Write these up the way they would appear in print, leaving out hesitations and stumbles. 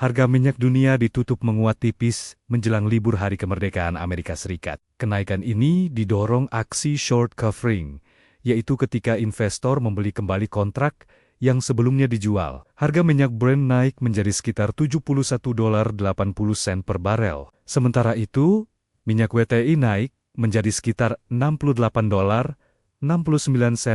Harga minyak dunia ditutup menguat tipis menjelang libur Hari Kemerdekaan Amerika Serikat. Kenaikan ini didorong aksi short covering, yaitu ketika investor membeli kembali kontrak yang sebelumnya dijual. Harga minyak Brent naik menjadi sekitar $71.80 per barel. Sementara itu, minyak WTI naik menjadi sekitar $68.69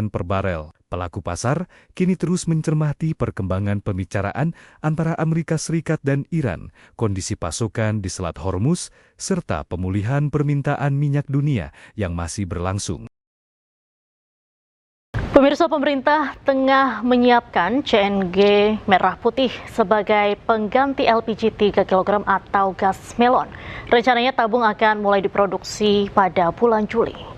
per barel. Pelaku pasar kini terus mencermati perkembangan pembicaraan antara Amerika Serikat dan Iran, kondisi pasokan di Selat Hormuz, serta pemulihan permintaan minyak dunia yang masih berlangsung. Pemirsa, pemerintah tengah menyiapkan CNG merah putih sebagai pengganti LPG 3 kg atau gas melon. Rencananya tabung akan mulai diproduksi pada bulan Juli.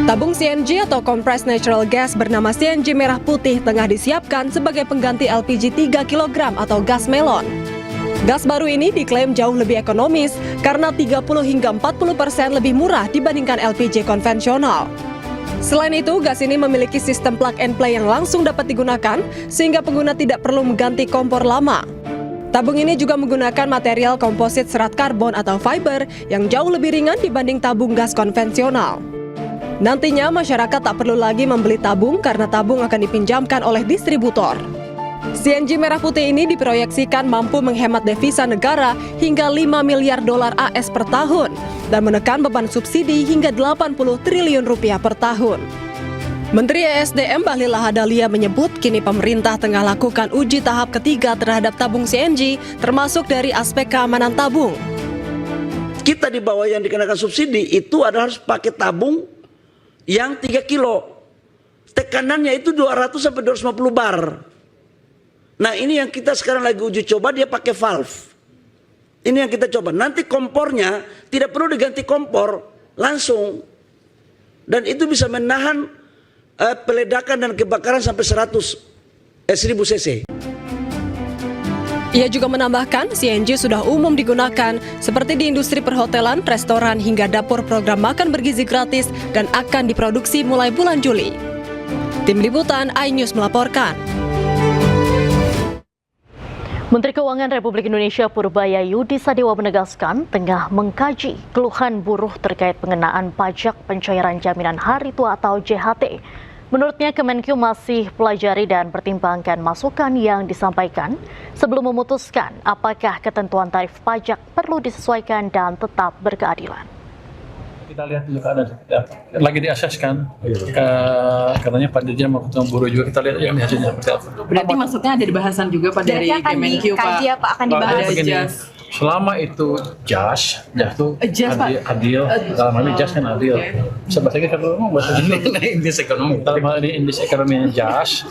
Tabung CNG atau Compressed Natural Gas bernama CNG merah putih tengah disiapkan sebagai pengganti LPG 3 kg atau gas melon. Gas baru ini diklaim jauh lebih ekonomis karena 30 hingga 40% lebih murah dibandingkan LPG konvensional. Selain itu, gas ini memiliki sistem plug and play yang langsung dapat digunakan sehingga pengguna tidak perlu mengganti kompor lama. Tabung ini juga menggunakan material komposit serat karbon atau fiber yang jauh lebih ringan dibanding tabung gas konvensional. Nantinya masyarakat tak perlu lagi membeli tabung karena tabung akan dipinjamkan oleh distributor. CNG merah putih ini diproyeksikan mampu menghemat devisa negara hingga 5 miliar dolar AS per tahun dan menekan beban subsidi hingga 80 triliun rupiah per tahun. Menteri ESDM Bahlil Lahadalia menyebut kini pemerintah tengah lakukan uji tahap ketiga terhadap tabung CNG termasuk dari aspek keamanan tabung. Kita di bawah yang dikenakan subsidi itu adalah harus pakai tabung yang 3 kilo. Tekanannya itu 200 sampai 250 bar. Nah, ini yang kita sekarang lagi uji coba, dia pakai valve. Ini yang kita coba. Nanti kompornya tidak perlu diganti kompor langsung. Dan itu bisa menahan peledakan dan kebakaran sampai 1000 cc. Ia juga menambahkan CNG sudah umum digunakan seperti di industri perhotelan, restoran, hingga dapur program makan bergizi gratis dan akan diproduksi mulai bulan Juli. Tim Liputan iNews melaporkan. Menteri Keuangan Republik Indonesia Purbaya Yudi Sadewa menegaskan tengah mengkaji keluhan buruh terkait pengenaan pajak pencairan jaminan hari tua atau JHT. Menurutnya, Kemenkyu masih pelajari dan pertimbangkan masukan yang disampaikan sebelum memutuskan apakah ketentuan tarif pajak perlu disesuaikan dan tetap berkeadilan. Kita lihat dulu keadaan lagi diaseskan, katanya Pak Dirjen mau ketemu buruh juga, kita lihat yang hasilnya seperti apa. Berarti maksudnya ada dibahasan juga Pak dari Kemenkyu Pak? Akan dibahas. Begini, selama itu jas itu adil, dalam hal ini jas kan adil. Bisa bahasa Inggris kalau ngomong bahasa Inggris. Indeks ekonomi. Dalam hal ini indeks ekonominya jas,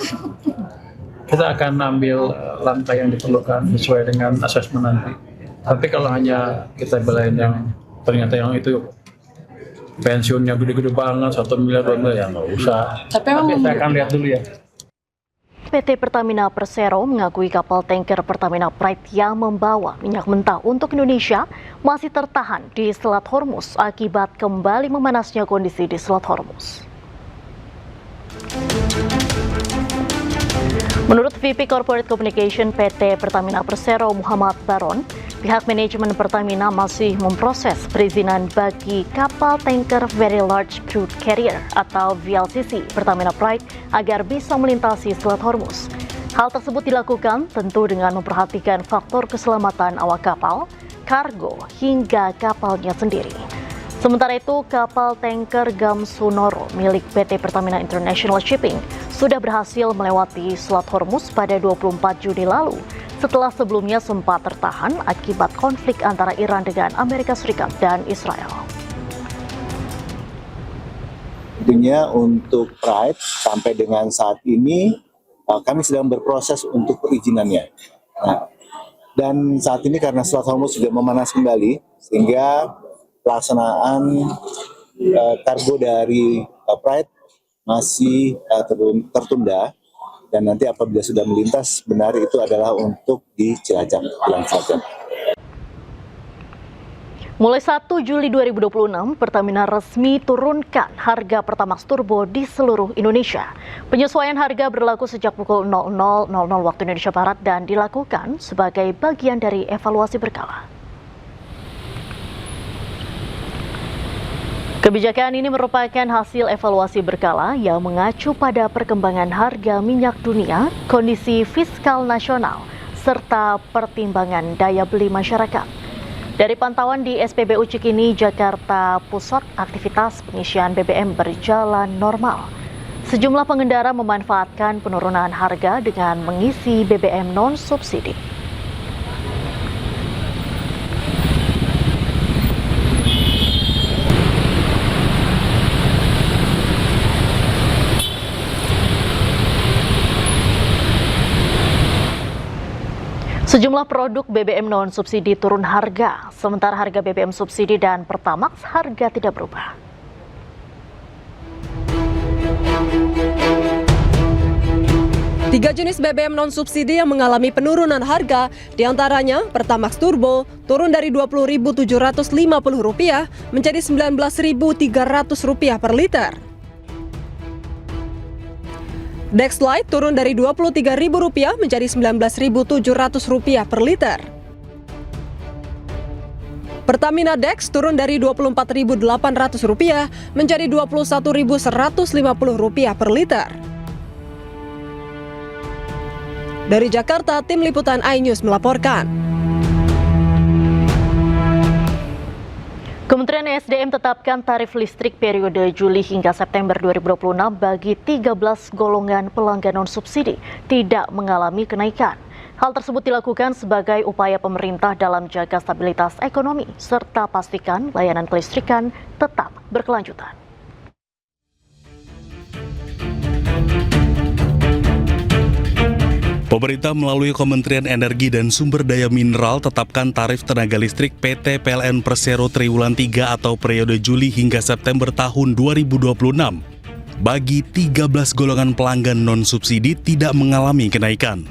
kita akan ambil langkah yang diperlukan sesuai dengan asesmen nanti. Tapi kalau hanya kita belain yang ternyata yang itu pensiunnya gede-gede banget, 1 miliar, 2 miliar, ya nggak usah. Tapi saya akan lihat dulu ya. PT Pertamina Persero mengakui kapal tanker Pertamina Pride yang membawa minyak mentah untuk Indonesia masih tertahan di Selat Hormuz akibat kembali memanasnya kondisi di Selat Hormuz. Menurut VP Corporate Communication PT Pertamina Persero Muhammad Baron, pihak manajemen Pertamina masih memproses perizinan bagi kapal tanker Very Large Crude Carrier atau VLCC Pertamina Pride agar bisa melintasi Selat Hormuz. Hal tersebut dilakukan tentu dengan memperhatikan faktor keselamatan awak kapal, kargo, hingga kapalnya sendiri. Sementara itu, kapal tanker Gamsunoro milik PT Pertamina International Shipping sudah berhasil melewati Selat Hormuz pada 24 Juni lalu, setelah sebelumnya sempat tertahan akibat konflik antara Iran dengan Amerika Serikat dan Israel. Tentunya untuk Pride sampai dengan saat ini kami sedang berproses untuk perizinannya. Nah, dan saat ini karena Selat Hormuz sudah memanas kembali, sehingga pelaksanaan kargo dari Pride masih tertunda, dan nanti apabila sudah melintas benar itu adalah untuk di Cilacap, Pulau Cilacap. Mulai 1 Juli 2026, Pertamina resmi turunkan harga Pertamax Turbo di seluruh Indonesia. Penyesuaian harga berlaku sejak pukul 00.00 waktu Indonesia Barat dan dilakukan sebagai bagian dari evaluasi berkala. Kebijakan ini merupakan hasil evaluasi berkala yang mengacu pada perkembangan harga minyak dunia, kondisi fiskal nasional, serta pertimbangan daya beli masyarakat. Dari pantauan di SPBU Cikini, Jakarta Pusat, aktivitas pengisian BBM berjalan normal. Sejumlah pengendara memanfaatkan penurunan harga dengan mengisi BBM non-subsidi. Sejumlah produk BBM non-subsidi turun harga, sementara harga BBM subsidi dan Pertamax harga tidak berubah. Tiga jenis BBM non-subsidi yang mengalami penurunan harga, diantaranya Pertamax Turbo turun dari Rp20.750 menjadi Rp19.300 per liter. Dex Lite turun dari Rp23.000 menjadi Rp19.700 per liter. Pertamina Dex turun dari Rp24.800 menjadi Rp21.150 per liter. Dari Jakarta, tim liputan iNews melaporkan. Kementerian ESDM tetapkan tarif listrik periode Juli hingga September 2026 bagi 13 golongan pelanggan non-subsidi tidak mengalami kenaikan. Hal tersebut dilakukan sebagai upaya pemerintah dalam jaga stabilitas ekonomi serta pastikan layanan kelistrikan tetap berkelanjutan. Pemerintah melalui Kementerian Energi dan Sumber Daya Mineral tetapkan tarif tenaga listrik PT PLN Persero Triwulan 3 atau periode Juli hingga September tahun 2026. Bagi 13 golongan pelanggan non-subsidi tidak mengalami kenaikan.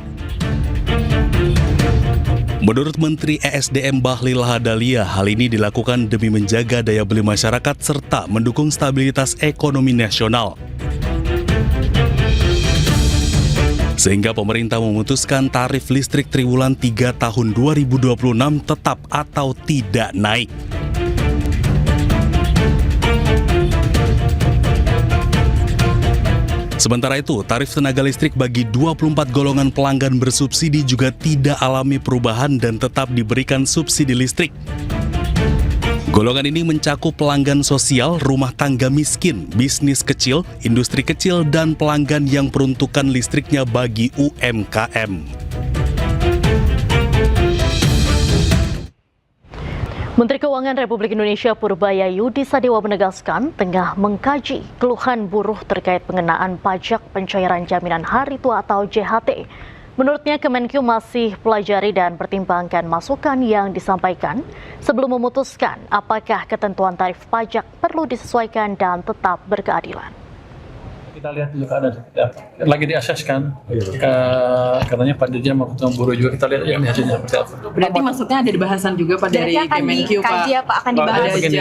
Menurut Menteri ESDM Bahlil Lahadalia, hal ini dilakukan demi menjaga daya beli masyarakat serta mendukung stabilitas ekonomi nasional. Sehingga pemerintah memutuskan tarif listrik triwulan 3 tahun 2026 tetap atau tidak naik. Sementara itu, tarif tenaga listrik bagi 24 golongan pelanggan bersubsidi juga tidak alami perubahan dan tetap diberikan subsidi listrik. Golongan ini mencakup pelanggan sosial, rumah tangga miskin, bisnis kecil, industri kecil, dan pelanggan yang peruntukan listriknya bagi UMKM. Menteri Keuangan Republik Indonesia Purbaya Yudi Sadewa menegaskan tengah mengkaji keluhan buruh terkait pengenaan pajak pencairan jaminan hari tua atau JHT. Menurutnya, Kemenkyu masih pelajari dan pertimbangkan masukan yang disampaikan sebelum memutuskan apakah ketentuan tarif pajak perlu disesuaikan dan tetap berkeadilan. Kita lihat dulu keadaan lagi diaseskan. Katanya Pak Dirjen mau ketemu buruh juga, kita lihat yang hasilnya seperti apa. Berarti maksudnya ada bahasan juga Pak dari Kemenkyu Pak. Akan dibahas. Begini,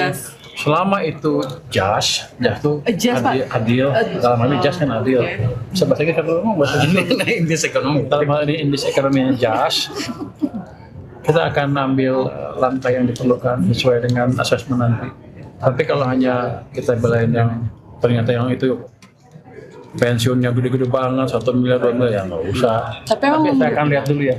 selama itu jas itu adil, dalam hal ini jas kan adil. Bisa bahasa kita kalau ngomong bahasa indeks ekonomi. Dalam hal ini indeks ekonominya jas, kita akan ambil langkah yang diperlukan sesuai dengan asesmen nanti. Tapi kalau hanya kita belain yang ternyata yang itu pensiunnya gede-gede banget, 1 miliar, 2 miliar, ya nggak usah. Tapi saya akan lihat dulu ya.